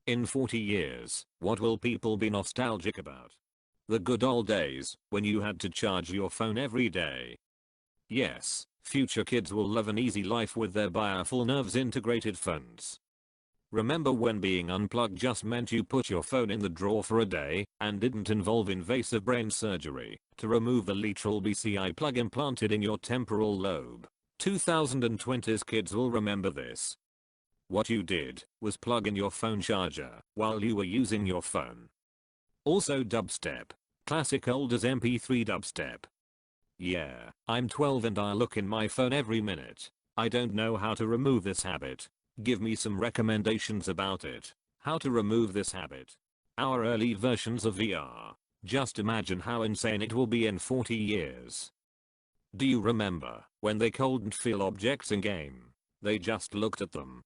In 40 years, what will people be nostalgic about? The good old days, when you had to charge your phone every day. Yes, future kids will love an easy life with their powerful nerves integrated phones. Remember when being unplugged just meant you put your phone in the drawer for a day and didn't involve invasive brain surgery to remove the literal BCI plug implanted in your temporal lobe? 2020's kids will remember this. What you did was plug in your phone charger while you were using your phone. Also dubstep. Classic old as MP3 dubstep. Yeah, I'm 12 and I look in my phone every minute. I don't know how to remove this habit. Give me some recommendations about it. How to remove this habit. Our early versions of VR. Just imagine how insane it will be in 40 years. Do you remember when they couldn't feel objects in game? They just looked at them.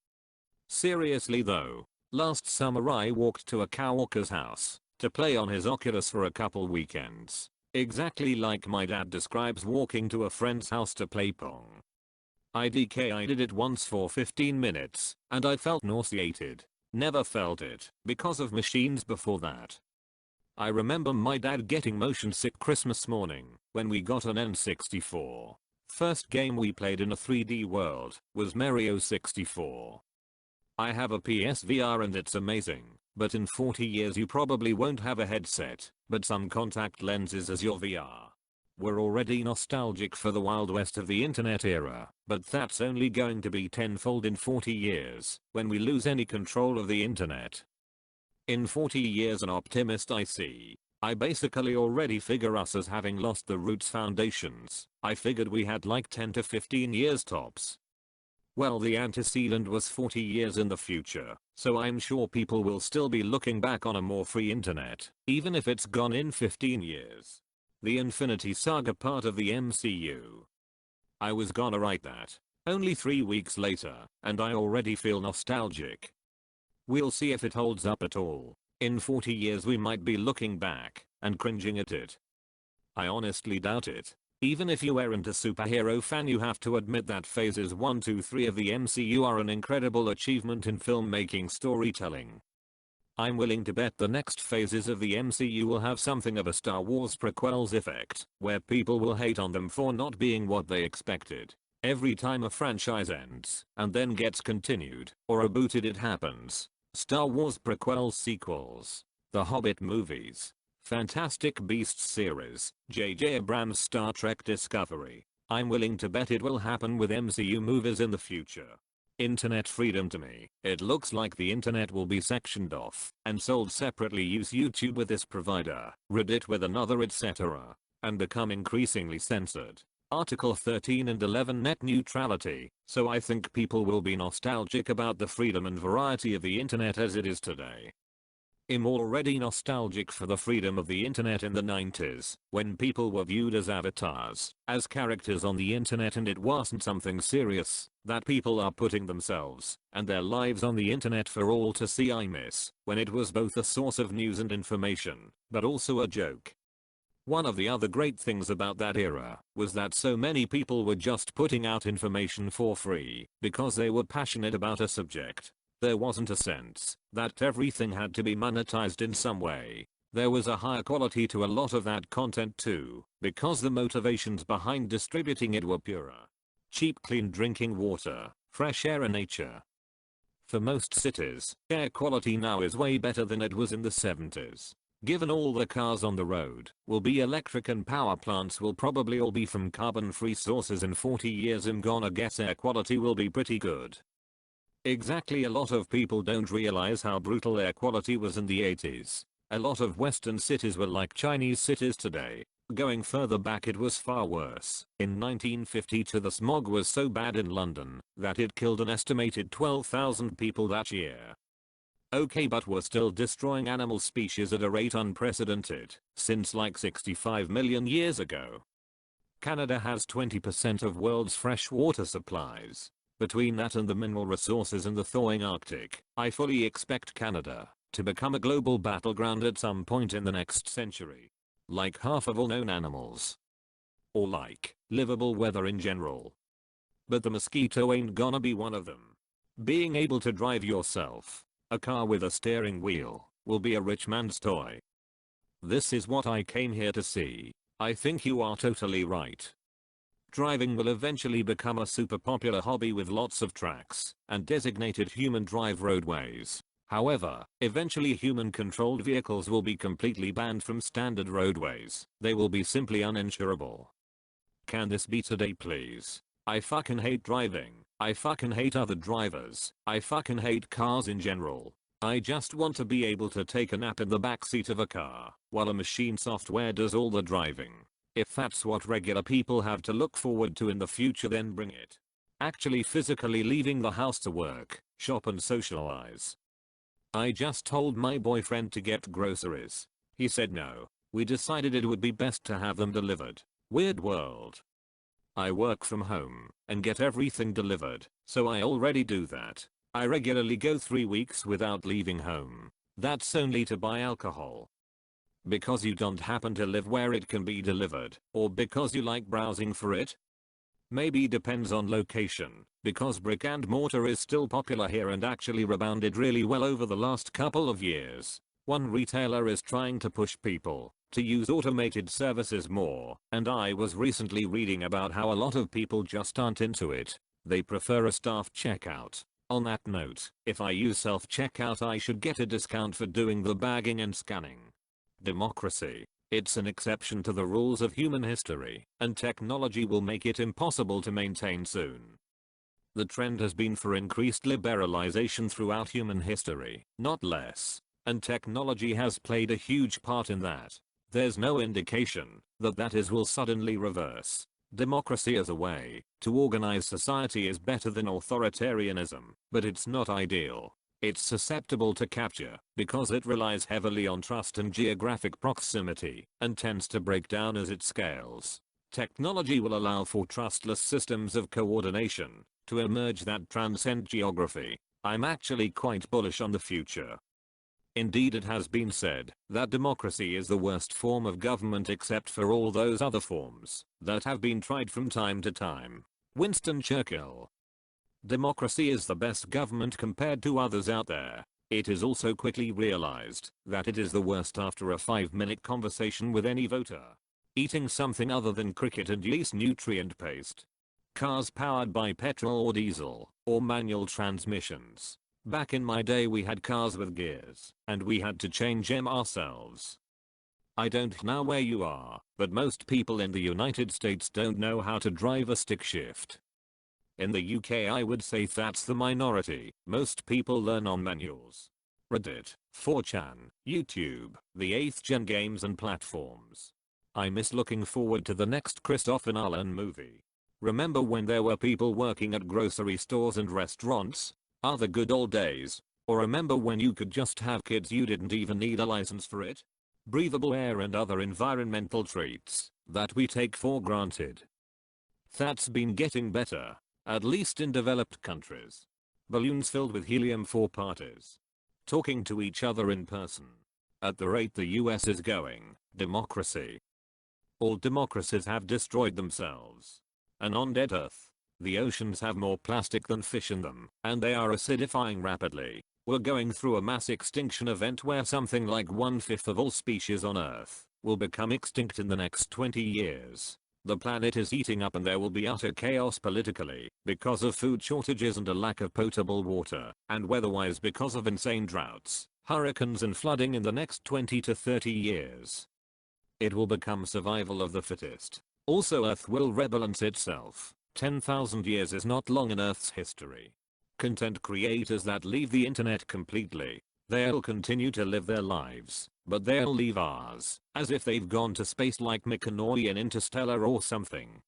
Seriously though, last summer I walked to a coworker's house to play on his Oculus for a couple weekends. Exactly like my dad describes walking to a friend's house to play Pong. I did it once for 15 minutes and I felt nauseated. Never felt it because of machines before that. I remember my dad getting motion sick Christmas morning when we got an N64. First game we played in a 3D world was Mario 64. I have a PSVR and it's amazing, but in 40 years you probably won't have a headset, but some contact lenses as your VR. We're already nostalgic for the Wild West of the internet era, but that's only going to be tenfold in 40 years, when we lose any control of the internet. In 40 years an optimist I see. I basically already figure us as having lost the roots foundations. I figured we had like 10 to 15 years tops. Well, the antecedent was 40 years in the future, so I'm sure people will still be looking back on a more free internet, even if it's gone in 15 years. The Infinity Saga part of the MCU. I was gonna write that. Only 3 weeks later, and I already feel nostalgic. We'll see if it holds up at all. In 40 years we might be looking back and cringing at it. I honestly doubt it. Even if you aren't a superhero fan, you have to admit that phases 1, 2, 3 of the MCU are an incredible achievement in filmmaking storytelling. I'm willing to bet the next phases of the MCU will have something of a Star Wars prequels effect, where people will hate on them for not being what they expected. Every time a franchise ends and then gets continued or rebooted, it happens. Star Wars prequels, sequels, The Hobbit movies, Fantastic Beasts series, J.J. Abrams' Star Trek Discovery. I'm willing to bet it will happen with MCU movies in the future. Internet freedom to me, it looks like the internet will be sectioned off and sold separately. Use YouTube with this provider, Reddit with another, etc. and become increasingly censored. Article 13 and 11 net neutrality, so I think people will be nostalgic about the freedom and variety of the internet as it is today. I'm already nostalgic for the freedom of the internet in the 90s, when people were viewed as avatars, as characters on the internet, and it wasn't something serious that people are putting themselves and their lives on the internet for all to see. I miss when it was both a source of news and information, but also a joke. One of the other great things about that era was that so many people were just putting out information for free because they were passionate about a subject. There wasn't a sense that everything had to be monetized in some way. There was a higher quality to a lot of that content too, because the motivations behind distributing it were purer. Cheap, clean drinking water, fresh air and nature. For most cities, air quality now is way better than it was in the 70s. Given all the cars on the road will be electric and power plants will probably all be from carbon-free sources in 40 years, I'm gonna guess air quality will be pretty good. Exactly, a lot of people don't realize how brutal air quality was in the 80s. A lot of western cities were like Chinese cities today. Going further back it was far worse. In 1952 the smog was so bad in London that it killed an estimated 12,000 people that year. Okay, but we're still destroying animal species at a rate unprecedented since like 65 million years ago. Canada has 20% of world's freshwater supplies. Between that and the mineral resources in the thawing Arctic, I fully expect Canada to become a global battleground at some point in the next century. Like half of all known animals. Or like livable weather in general. But the mosquito ain't gonna be one of them. Being able to drive yourself A car with a steering wheel will be a rich man's toy. This is what I came here to see. I think you are totally right. Driving will eventually become a super popular hobby with lots of tracks and designated human drive roadways. However, eventually human-controlled vehicles will be completely banned from standard roadways. They will be simply uninsurable. Can this be today, please? I fucking hate driving. I fucking hate other drivers. I fucking hate cars in general. I just want to be able to take a nap in the backseat of a car while a machine software does all the driving. If that's what regular people have to look forward to in the future, then bring it. Actually physically leaving the house to work, shop and socialize. I just told my boyfriend to get groceries. He said no. We decided it would be best to have them delivered. Weird world. I work from home and get everything delivered, so I already do that. I regularly go 3 weeks without leaving home. That's only to buy alcohol. Because you don't happen to live where it can be delivered, or because you like browsing for it? Maybe depends on location, because brick and mortar is still popular here and actually rebounded really well over the last couple of years. One retailer is trying to push people to use automated services more, and I was recently reading about how a lot of people just aren't into it. They prefer a staff checkout. On that note, if I use self-checkout, I should get a discount for doing the bagging and scanning. Democracy. It's an exception to the rules of human history, and technology will make it impossible to maintain soon. The trend has been for increased liberalization throughout human history, not less, and technology has played a huge part in that. There's no indication that will suddenly reverse. Democracy as a way to organize society is better than authoritarianism, but it's not ideal. It's susceptible to capture because it relies heavily on trust and geographic proximity and tends to break down as it scales. Technology will allow for trustless systems of coordination to emerge that transcend geography. I'm actually quite bullish on the future. Indeed, it has been said that democracy is the worst form of government except for all those other forms that have been tried from time to time. Winston Churchill. Democracy is the best government compared to others out there. It is also quickly realized that it is the worst after a 5-minute conversation with any voter. Eating something other than cricket and least nutrient paste. Cars powered by petrol or diesel, or manual transmissions. Back in my day we had cars with gears, and we had to change them ourselves. I don't know where you are, but most people in the United States don't know how to drive a stick shift. In the UK I would say that's the minority. Most people learn on manuals. Reddit, 4chan, YouTube, the 8th gen games and platforms. I miss looking forward to the next Christopher Nolan movie. Remember when there were people working at grocery stores and restaurants? Are the good old days. Or remember when you could just have kids, you didn't even need a license for it? Breathable air and other environmental treats that we take for granted. That's been getting better. At least in developed countries. Balloons filled with helium for parties. Talking to each other in person. At the rate the US is going, democracy. All democracies have destroyed themselves. And on dead Earth, the oceans have more plastic than fish in them, and they are acidifying rapidly. We're going through a mass extinction event where something like 1/5 of all species on Earth will become extinct in the next 20 years. The planet is heating up and there will be utter chaos politically because of food shortages and a lack of potable water, and weather-wise because of insane droughts, hurricanes and flooding in the next 20 to 30 years. It will become survival of the fittest. Also Earth will rebalance itself. 10,000 years is not long in Earth's history. Content creators that leave the internet completely, they'll continue to live their lives, but they'll leave ours, as if they've gone to space like McCoy in Interstellar or something.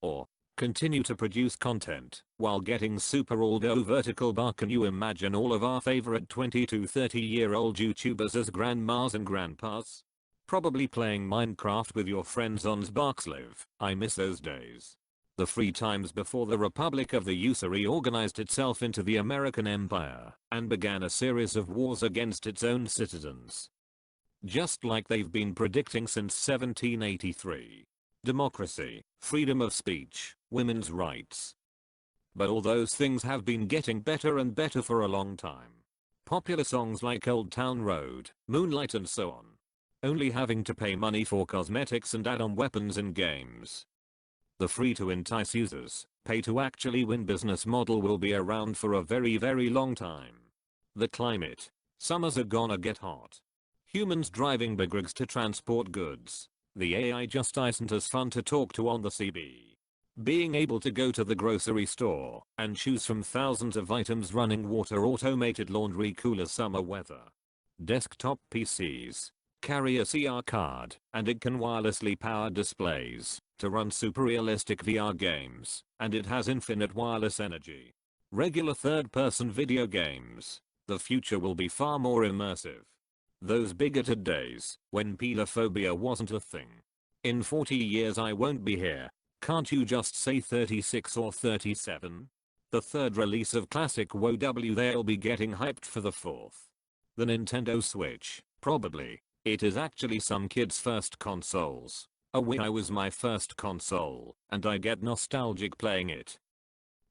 Or, continue to produce content, while getting super old. Vertical bar. Can you imagine all of our favorite 20 to 30-year-old YouTubers as grandmas and grandpas? Probably playing Minecraft with your friends on Sparkslive. I miss those days. The free times before the Republic of the USA reorganized itself into the American Empire and began a series of wars against its own citizens. Just like they've been predicting since 1783. Democracy, freedom of speech, women's rights. But all those things have been getting better and better for a long time. Popular songs like Old Town Road, Moonlight and so on. Only having to pay money for cosmetics and add-on weapons in games. The free to entice users, pay to actually win business model will be around for a very long time. The climate. Summers are gonna get hot. Humans driving big rigs to transport goods. The AI just isn't as fun to talk to on the CB. Being able to go to the grocery store and choose from thousands of items, running water, automated laundry, cooler summer weather. Desktop PCs. Carry a CR card and it can wirelessly power displays to run super realistic VR games, and it has infinite wireless energy. Regular third-person video games. The future will be far more immersive. Those bigoted days when pedophobia wasn't a thing. In 40 years I won't be here. Can't you just say 36 or 37? The third release of classic WoW, they'll be getting hyped for the fourth. The Nintendo Switch, probably. It is actually some kid's first consoles. A Wii was my first console, and I get nostalgic playing it.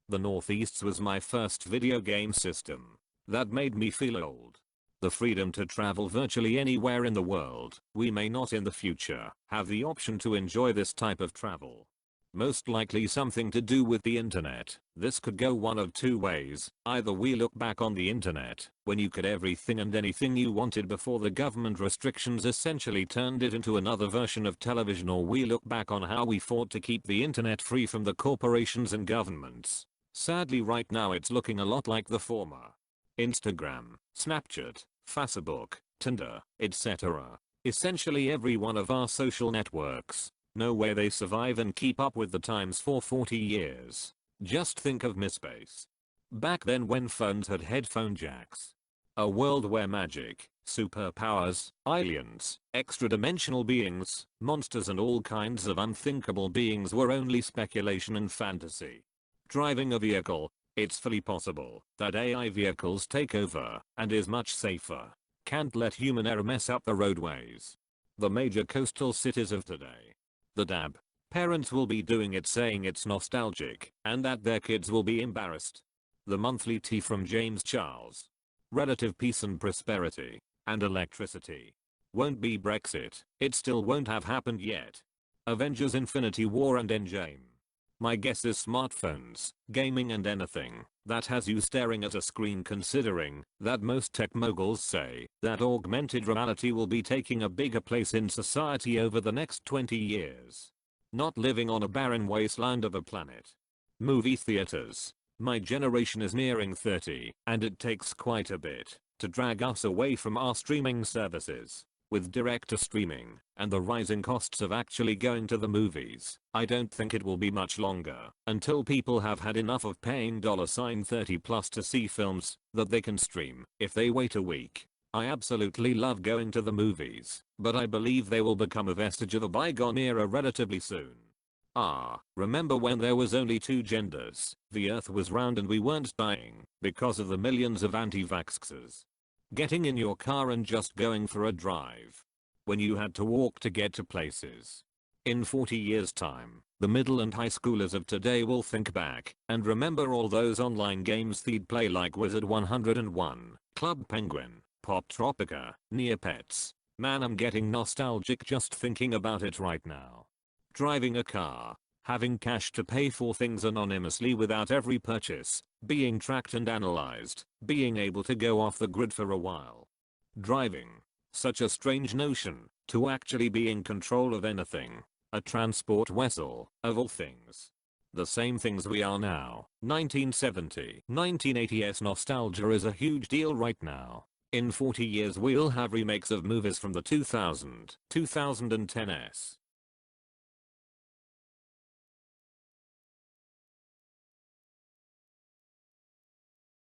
The Northeast's was my first video game system. That made me feel old. The freedom to travel virtually anywhere in the world. We may not in the future have the option to enjoy this type of travel. Most likely something to do with the internet. This could go one of two ways. Either we look back on the internet, when you could everything and anything you wanted before the government restrictions essentially turned it into another version of television, or we look back on how we fought to keep the internet free from the corporations and governments. Sadly right now it's looking a lot like the former. Instagram, Snapchat, Facebook, Tinder, etc. Essentially every one of our social networks. No way they survive and keep up with the times for 40 years. Just think of MySpace. Back then when phones had headphone jacks. A world where magic, superpowers, aliens, extra-dimensional beings, monsters and all kinds of unthinkable beings were only speculation and fantasy. Driving a vehicle. It's fully possible that AI vehicles take over and is much safer. Can't let human error mess up the roadways. The major coastal cities of today. The dab. Parents will be doing it saying it's nostalgic and that their kids will be embarrassed. The monthly tea from James Charles. Relative peace and prosperity. And electricity. Won't be Brexit. It still won't have happened yet. Avengers Infinity War and Endgame. My guess is smartphones, gaming and anything that has you staring at a screen, considering that most tech moguls say that augmented reality will be taking a bigger place in society over the next 20 years. Not living on a barren wasteland of a planet. Movie theaters. My generation is nearing 30 and it takes quite a bit to drag us away from our streaming services. With direct to streaming and the rising costs of actually going to the movies, I don't think it will be much longer until people have had enough of paying $30+ to see films that they can stream if they wait a week. I absolutely love going to the movies, but I believe they will become a vestige of a bygone era relatively soon. Remember when there was only two genders, the earth was round and we weren't dying because of the millions of anti-vaxxers? Getting in your car and just going for a drive. When you had to walk to get to places. In 40 years time, the middle and high schoolers of today will think back and remember all those online games they'd play like Wizard 101, Club Penguin, Pop Tropica, Neopets. Man, I'm getting nostalgic just thinking about it right now. Driving a car. Having cash to pay for things anonymously without every purchase, being tracked and analyzed, being able to go off the grid for a while. Driving. Such a strange notion, to actually be in control of anything. A transport vessel, of all things. The same things we are now. 1970, 1980s nostalgia is a huge deal right now. In 40 years we'll have remakes of movies from the 2010s.